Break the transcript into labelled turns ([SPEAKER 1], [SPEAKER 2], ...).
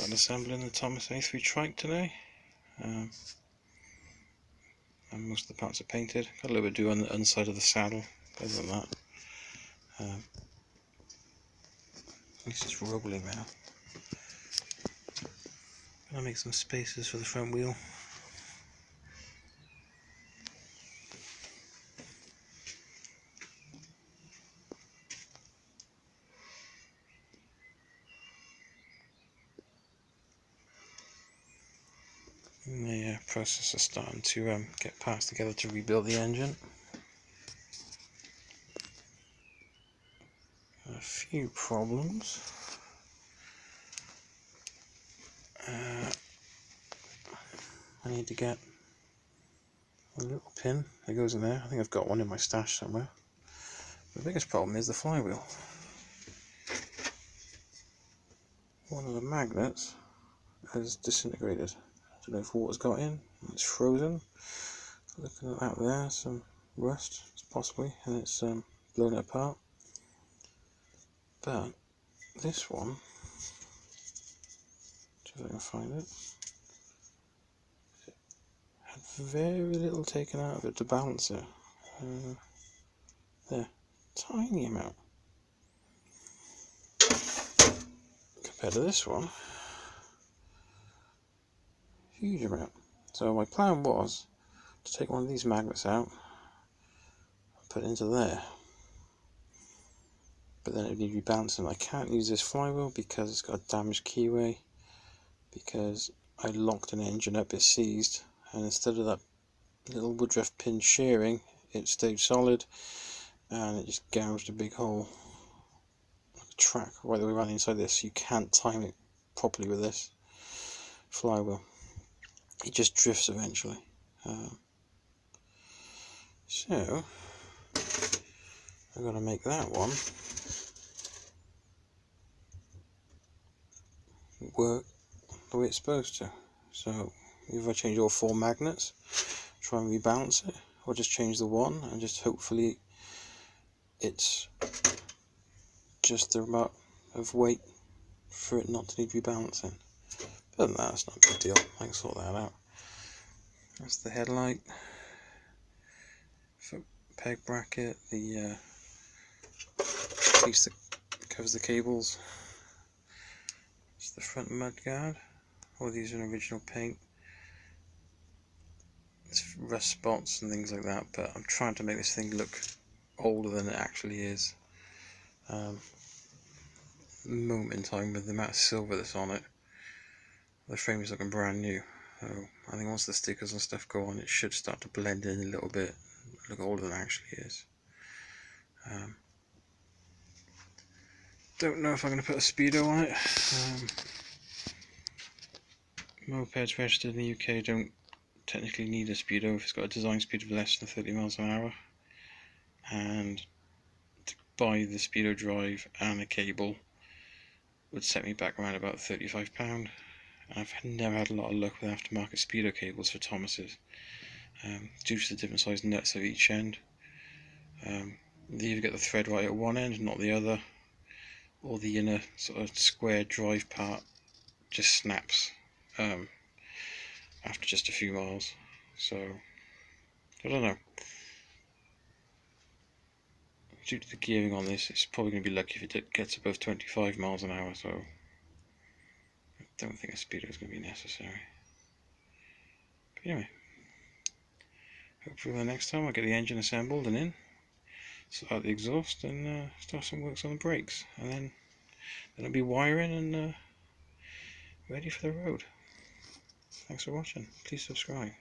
[SPEAKER 1] started assembling the Tomos A3 trike today, and most of the parts are painted. Got a little bit to do on the inside of the saddle, other than that at least it's rolling now. Gonna make some spaces for the front wheel. And the process is starting to get parts together to rebuild the engine. A few problems. I need to get a little pin that goes in there. I think I've got one in my stash somewhere. The biggest problem is the flywheel. One of the magnets has disintegrated. I don't know if water's got in, it's frozen. Looking at that there, some rust possibly, and it's blown it apart. But this one, see if I can find it, had very little taken out of it to balance it. There, tiny amount. Compared to this one, huge amount. So my plan was to take one of these magnets out and put it into there, but then it would need rebalancing. I can't use this flywheel because it's got a damaged keyway, because I locked an engine up, it seized, and instead of that little woodruff pin shearing, it stayed solid and it just gouged a big hole, like a track right the way around inside this. You can't time it properly with this flywheel, it just drifts eventually. So I'm going to make that one work the way it's supposed to. So if I change all 4 magnets, try and rebalance it, or just change the one and just hopefully it's just the amount of weight for it not to need rebalancing. Other than that, it's not a big deal, I can sort that out. That's the headlight, foot peg bracket, the piece that covers the cables. It's the front mud guard. All these are in original paint. It's rust spots and things like that, but I'm trying to make this thing look older than it actually is. Moment in time, with the amount of silver that's on it, the frame is looking brand new. So I think once the stickers and stuff go on, it should start to blend in a little bit, look older than it actually is. Don't know if I'm going to put a speedo on it. Mopeds registered in the UK don't technically need a speedo if it's got a design speed of less than 30 miles an hour. And to buy the speedo drive and a cable would set me back around about £35. I've never had a lot of luck with aftermarket Speedo cables for Tomoses, due to the different size nuts of each end. They either get the thread right at one end, not the other, or the inner sort of square drive part just snaps after just a few miles. So I don't know. Due to the gearing on this, it's probably going to be lucky if it gets above 25 miles an hour, so I don't think a speedo is going to be necessary. But anyway, hopefully the next time I get the engine assembled and in, sort out the exhaust and start some works on the brakes, and then it'll be wiring and ready for the road. Thanks for watching. Please subscribe.